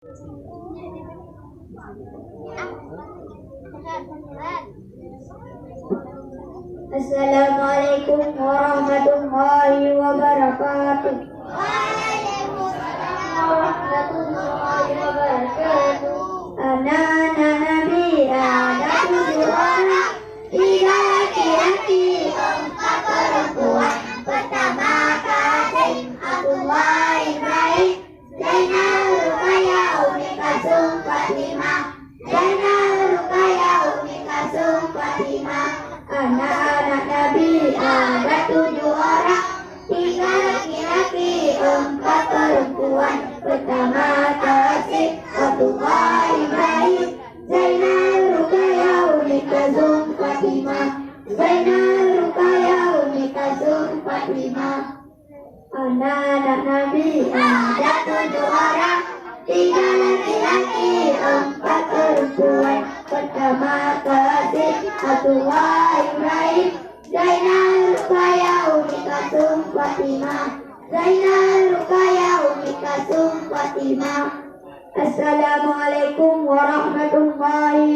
Assalamualaikum warahmatullahi wabarakatuh. Waalaikumsalam warahmatullahi wabarakatuh. Anak Nabi ada 7 orang, 3 laki-laki, 4 perempuan. Pertama Kasim, Abdullah, Ibrahim, Zainal, Ruqayyah, Umi Kalsum, Fatimah. Zainal, Ruqayyah, Umi Kalsum, Fatimah. anak-anak Nabi Ada 7 orang, 3 laki-laki, 4 perempuan. Pertama Kasim, Abdullah, Ibrahim, Zainal, Ruqayyah, Umi Kalsum, Fatimah. Zainal, Ruqayyah, Umi Kalsum, Fatimah. anak-anak Nabi Ada 7 orang, 3 laki-laki, 4 perempuan. Pertama Kasim, Abdullah, Ibrahim, Zainal, Ruqayyah, Umi Kalsum, Fatimah. Zainal, Ruqayyah, Umi Kalsum, Fatimah. Assalamualaikum warahmatullahi